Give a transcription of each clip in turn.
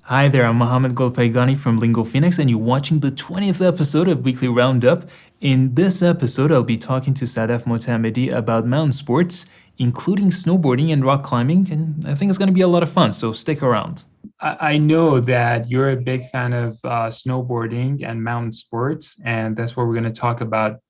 Hi there, I'm Mohammed Golpaigani from Lingophinix, and you're watching the 20th episode of Weekly Roundup. In this episode, I'll be talking to Sadaf Motamedi about mountain sports, including snowboarding and rock climbing, and I think it's going to be a lot of fun, so stick around. I know that you're a big fan of snowboarding and mountain sports, and that's what we're going to talk about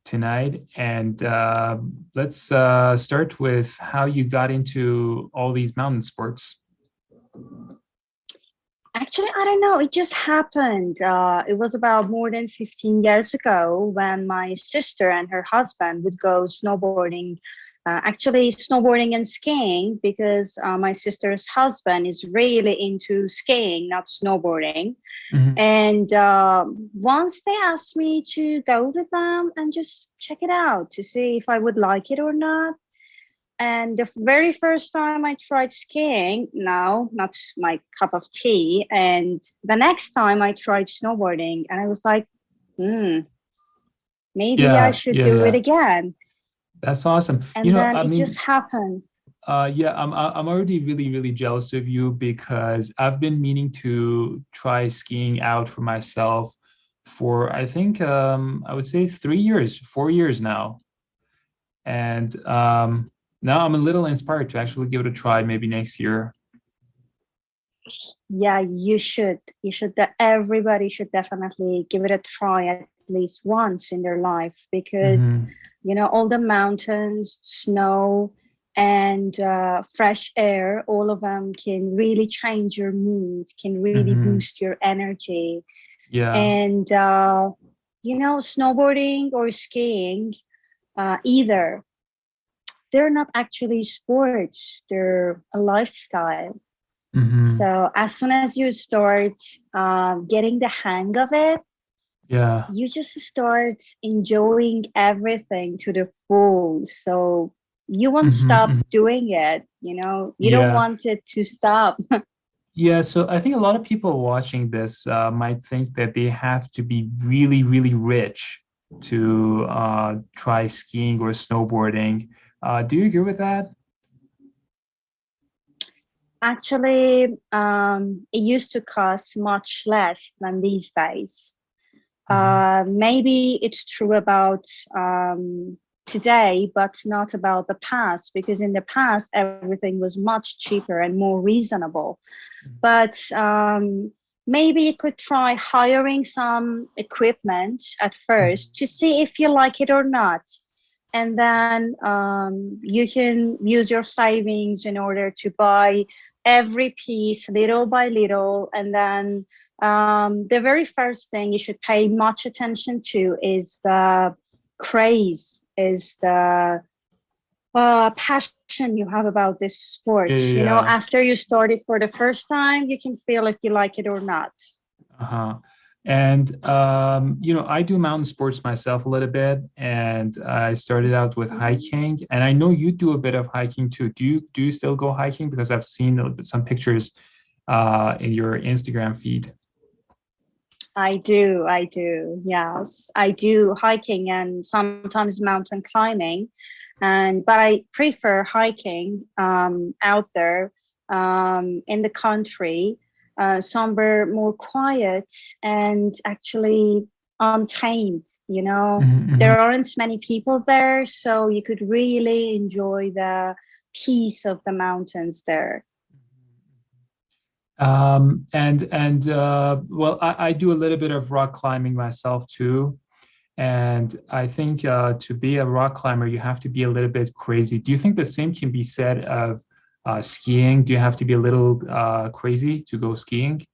tonight. And let's start with how you got into all these mountain sports. Actually, I don't know. It just happened. It was about more than 15 years ago when my sister and her husband would go snowboarding. Actually, snowboarding and skiing, because my sister's husband is really into skiing, not snowboarding. Mm-hmm. And once they asked me to go with them and just check it out to see if I would like it or not. And the very first time I tried skiing, no, not my cup of tea. And the next time I tried snowboarding, and I was like, maybe I should do it again. That's awesome. And then it just happened. I'm already really jealous of you because I've been meaning to try skiing out for myself for, I think, I would say 4 years now. And now I'm a little inspired to actually give it a try maybe next year. Yeah, you should. Everybody should definitely give it a try at least once in their life because, all the mountains, snow, and fresh air, all of them can really change your mood, can really boost your energy. Yeah. And, snowboarding or skiing, either. They're not actually sports, they're a lifestyle. So as soon as you start getting the hang of it, you just start enjoying everything to the full. So you won't stop doing it, you don't want it to stop. Yeah, so I think a lot of people watching this might think that they have to be really rich to try skiing or snowboarding. Do you agree with that? Actually, it used to cost much less than these days. Maybe it's true about today, but not about the past, because in the past, everything was much cheaper and more reasonable. But maybe you could try hiring some equipment at first to see if you like it or not. And then you can use your savings in order to buy every piece little by little. And then the very first thing you should pay much attention to is the craze, is the passion you have about this sport. After you start it for the first time, you can feel if you like it or not. And, I do mountain sports myself a little bit, and I started out with hiking, and I know you do a bit of hiking too. Do you still go hiking? Because I've seen some pictures in your Instagram feed. I do. Yes, I do hiking and sometimes mountain climbing, but I prefer hiking out there in the country. Somewhere more quiet and actually untamed, There aren't many people there, so you could really enjoy the peace of the mountains there. Well, I do a little bit of rock climbing myself too. And I think to be a rock climber, you have to be a little bit crazy. Do you think the same can be said of skiing? Do you have to be a little crazy to go skiing?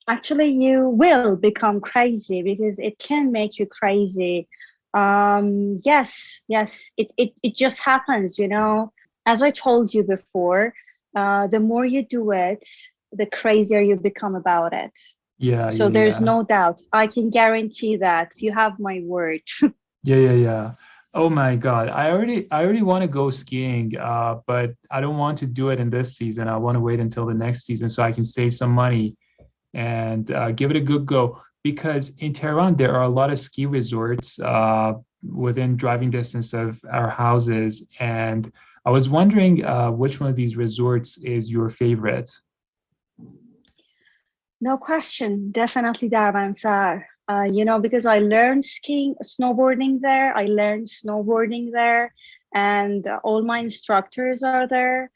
Actually, you will become crazy because it can make you crazy. Yes, it just happens, As I told you before, the more you do it, the crazier you become about it. So there's no doubt. I can guarantee that. You have my word. Yeah. Oh my God. I already want to go skiing, but I don't want to do it in this season. I want to wait until the next season so I can save some money and give it a good go. Because in Tehran, there are a lot of ski resorts within driving distance of our houses. And I was wondering which one of these resorts is your favorite? No question, definitely درباره. Because I learned snowboarding there. I learned snowboarding there, and all my instructors are there.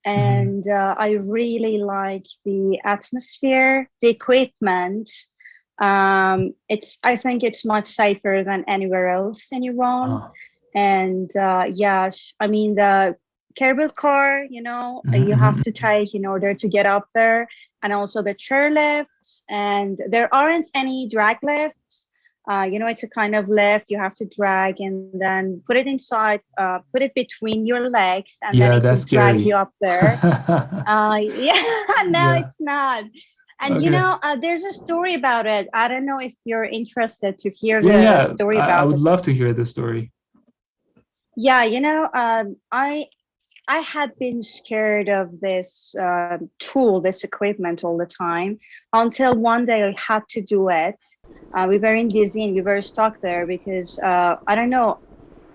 And I really like the atmosphere, the equipment. I think it's much safer than anywhere else in Iran. And the cable car, you have to take in order to get up there, and also the chairlifts. And there aren't any drag lifts. It's a kind of lift you have to drag and then put it inside, put it between your legs, and then it will drag you up there. It's not. And there's a story about it. I don't know if you're interested to hear the story about it. I would love to hear the story. I had been scared of this this equipment all the time, until one day I had to do it. We were in Dizzy and we were stuck there because, I don't know,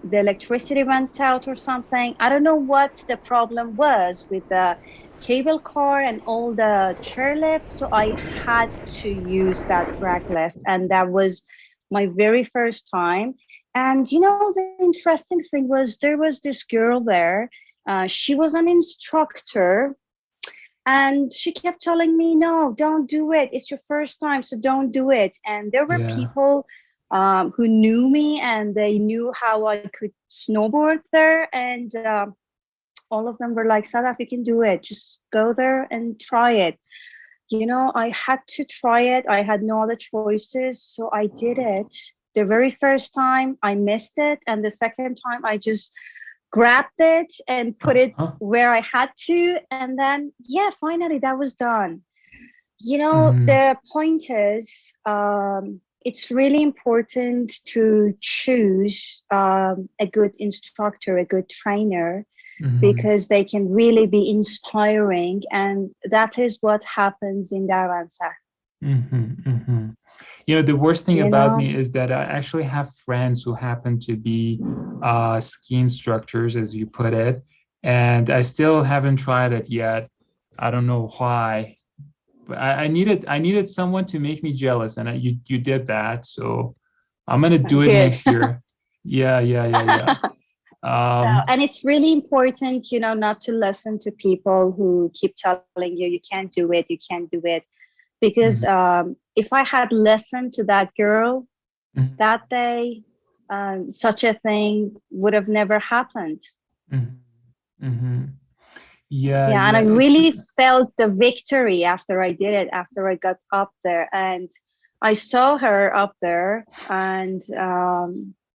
the electricity went out or something. I don't know what the problem was with the cable car and all the chairlifts. So I had to use that drag lift. And that was my very first time. And, the interesting thing was there was this girl there. She was an instructor, and she kept telling me, no, don't do it. It's your first time, so don't do it. And there were people who knew me, and they knew how I could snowboard there. And all of them were like, Sadaf, you can do it. Just go there and try it. I had to try it. I had no other choices. So I did it. The very first time I missed it. And the second time I just grabbed it and put it where I had to. And then, finally that was done. The point is, it's really important to choose a good instructor, a good trainer, because they can really be inspiring. And that is what happens in درباره. The worst thing about me is that I actually have friends who happen to be ski instructors, as you put it, and I still haven't tried it yet. I don't know why, but I needed someone to make me jealous, and you did that, so I'm gonna do it next year. Yeah. And it's really important, not to listen to people who keep telling you can't do it. Because if I had listened to that girl that day, such a thing would have never happened. And I really felt the victory after I did it, after I got up there. And I saw her up there, and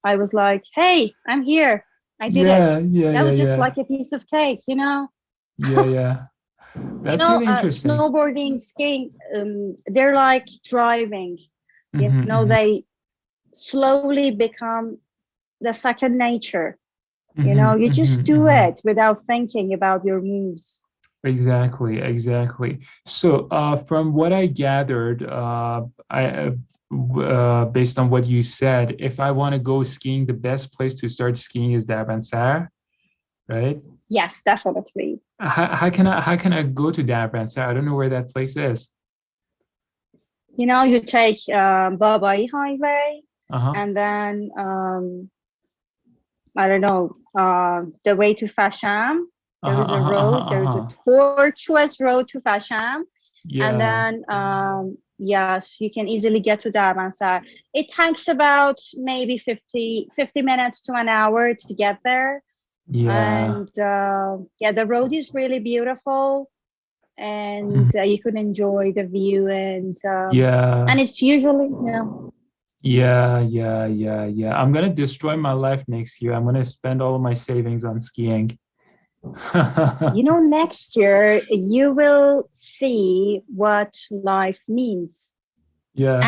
I was like, hey, I'm here. I did it. That was just like a piece of cake, That's really interesting. Snowboarding, skiing, they're like driving. They slowly become the second nature. You just do it without thinking about your moves. Exactly. So from what I gathered, based on what you said, if I want to go skiing, the best place to start skiing is درباره, right? Yes, definitely. How can I go to درباره? I don't know where that place is. You take برای highway, and then I don't know, the way to Fasham. There is a road. There is a tortuous road to Fasham, and then yes, you can easily get to درباره. It takes about maybe 50 minutes to an hour to get there. And the road is really beautiful, and you can enjoy the view, and it's usually I'm gonna destroy my life next year. I'm gonna spend all of my savings on skiing. Next year you will see what life means.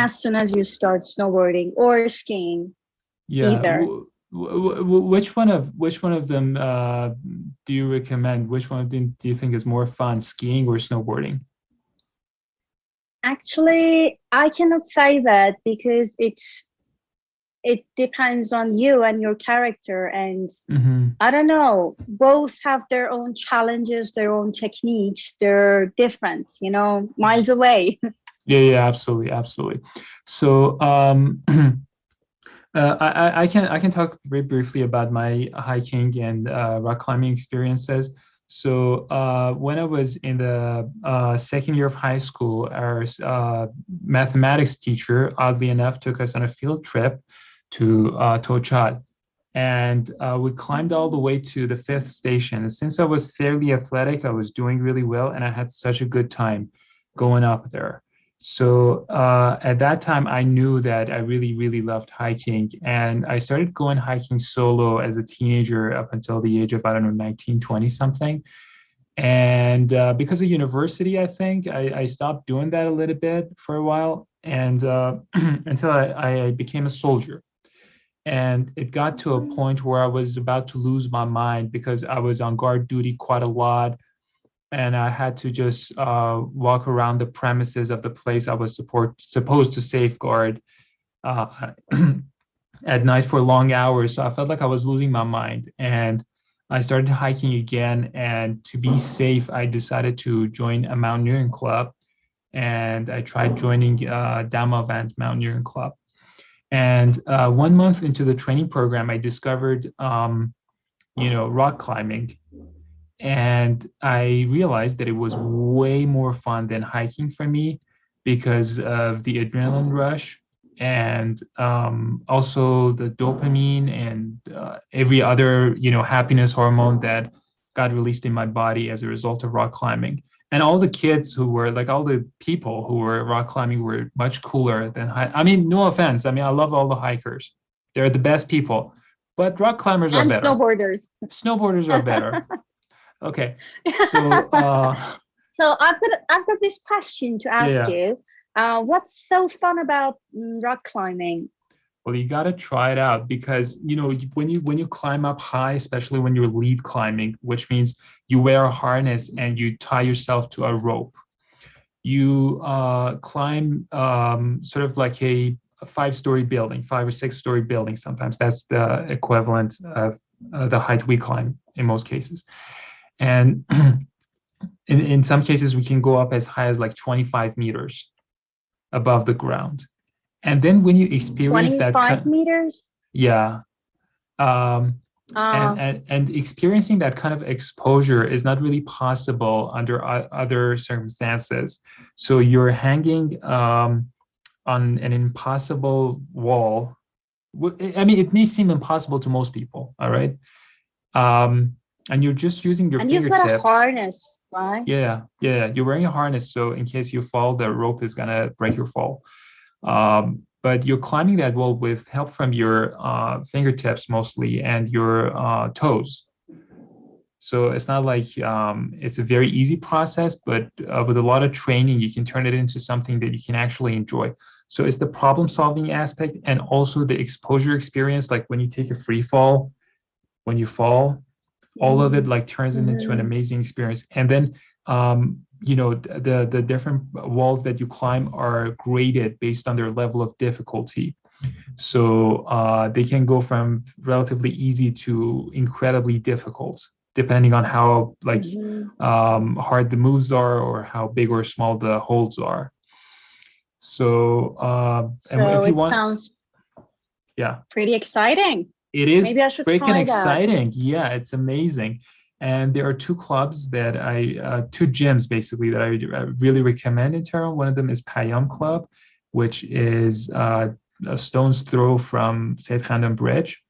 As soon as you start snowboarding or skiing. Either. Which one of them do you recommend? Which one of them do you think is more fun, skiing or snowboarding? Actually, I cannot say that, because it's it depends on you and your character. And Mm-hmm. I don't know, both have their own challenges, their own techniques. They're different, miles away. Yeah, absolutely, absolutely. So I can talk very briefly about my hiking and rock climbing experiences. So when I was in the second year of high school, our mathematics teacher, oddly enough, took us on a field trip to Tochad. And we climbed all the way to the fifth station. And since I was fairly athletic, I was doing really well, and I had such a good time going up there. So at that time, I knew that I really, really loved hiking. And I started going hiking solo as a teenager up until the age of, I don't know, 19, 20 something. And because of university, I think I stopped doing that a little bit for a while, and until I became a soldier. And it got to a point where I was about to lose my mind because I was on guard duty quite a lot. And I had to just walk around the premises of the place I was supposed to safeguard uh, at night for long hours. So I felt like I was losing my mind. And I started hiking again. And to be safe, I decided to join a mountaineering club. And I tried joining Damavand Mountaineering Club. And 1 month into the training program, I discovered, rock climbing. And I realized that it was way more fun than hiking for me because of the adrenaline rush and also the dopamine and every other, happiness hormone that got released in my body as a result of rock climbing. And all the kids who were like all the people who were rock climbing were much cooler than I mean, no offense. I mean, I love all the hikers. They're the best people, but rock climbers are And better. snowboarders. Snowboarders are better. Okay. So So I've got this question to ask yeah. you. What's so fun about rock climbing? Well, you got to try it out because when you climb up high, especially when you're lead climbing, which means you wear a harness and you tie yourself to a rope. You climb sort of like a 5-story building, 5 or 6-story building. Sometimes that's the equivalent of the height we climb in most cases. And in some cases, we can go up as high as like 25 meters above the ground. And then when you experience 25 meters? Yeah. And experiencing that kind of exposure is not really possible under other circumstances. So you're hanging on an impossible wall. I mean, it may seem impossible to most people, all right? And you're just using your fingertips. And you've got a harness, right? Yeah. You're wearing a harness, so in case you fall, the rope is gonna break your fall. But you're climbing that wall with help from your fingertips mostly and your toes. So it's not like it's a very easy process, but with a lot of training, you can turn it into something that you can actually enjoy. So it's the problem-solving aspect and also the exposure experience, like when you take a free fall, when you fall, all of it like turns into an amazing experience. And then the different walls that you climb are graded based on their level of difficulty. So they can go from relatively easy to incredibly difficult, depending on how hard the moves are or how big or small the holds are. So so and if you want, sounds yeah, pretty exciting. It is Maybe I should freaking try exciting. Yeah, it's amazing. And there are two clubs that two gyms basically that I really recommend in Tehran. One of them is Payam Club, which is a stone's throw from Said Khandan Bridge.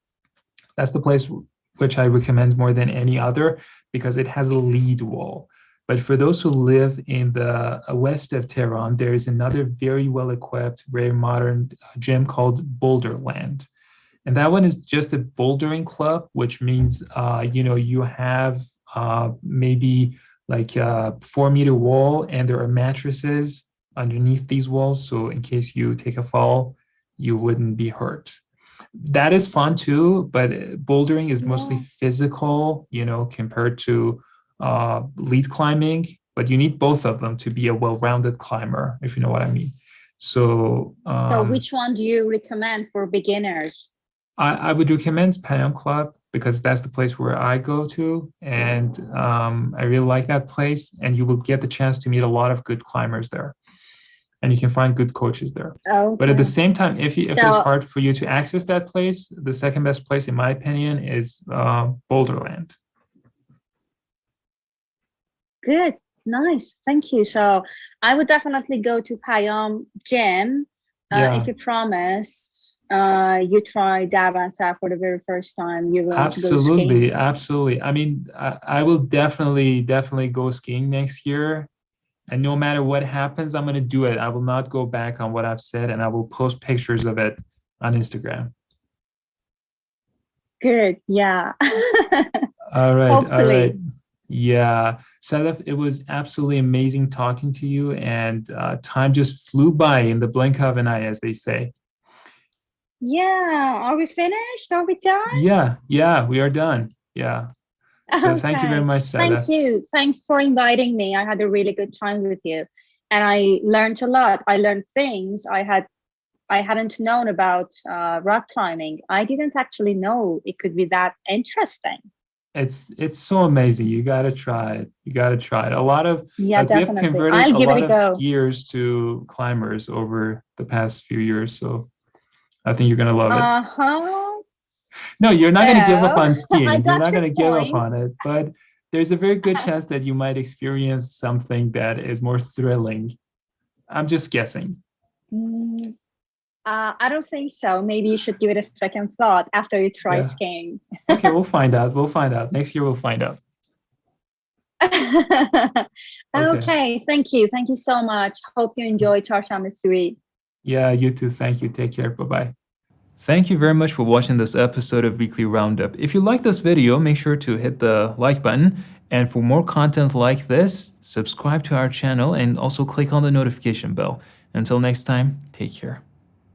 That's the place which I recommend more than any other because it has a lead wall. But for those who live in the west of Tehran, there is another very well-equipped, very modern gym called Boulderland. And that one is just a bouldering club, which means, you have maybe like a 4-meter wall and there are mattresses underneath these walls. So in case you take a fall, you wouldn't be hurt. That is fun too, but bouldering is mostly physical, compared to lead climbing, but you need both of them to be a well-rounded climber, if you know what I mean. So, So which one do you recommend for beginners? I would recommend Payam Club because that's the place where I go to, and I really like that place. And you will get the chance to meet a lot of good climbers there, and you can find good coaches there. Okay. But at the same time, if it's So- hard for you to access that place, the second best place, in my opinion, is Boulderland. Good, nice, thank you. So I would definitely go to Payam Gym Yeah. if you promise you try Davansa for the very first time. You want to go skiing. Absolutely. I mean, I will definitely go skiing next year. And no matter what happens, I'm going to do it. I will not go back on what I've said, and I will post pictures of it on Instagram. Good, yeah. All right. Hopefully. Yeah. Sadaf, it was absolutely amazing talking to you, and time just flew by in the blink of an eye, as they say. Yeah, are we finished? Are we done? Yeah, we are done. Yeah. So thank you very much, Sadaf. Thank you. Thanks for inviting me. I had a really good time with you, and I learned a lot. I learned things I hadn't known about rock climbing. I didn't actually know it could be that interesting. It's so amazing. You gotta try it. A lot of Yeah, we have definitely. converted I'll a give it lot a of go. skiers to climbers over the past few years. So I think you're gonna love it. Uh-huh. No, you're not gonna give up on I skiing. You're got not your gonna give up point. on it, but there's a very good chance that you might experience something that is more thrilling. I'm just guessing. I don't think so. Maybe you should give it a second thought after you try Yeah. skiing. Okay, we'll find out. Next year we'll find out. Okay, thank you. Thank you so much. Hope you enjoy Çarşamba Street. Yeah, you too. Thank you. Take care. Bye-bye. Thank you very much for watching this episode of Weekly Roundup. If you like this video, make sure to hit the like button. And for more content like this, subscribe to our channel and also click on the notification bell. Until next time, take care.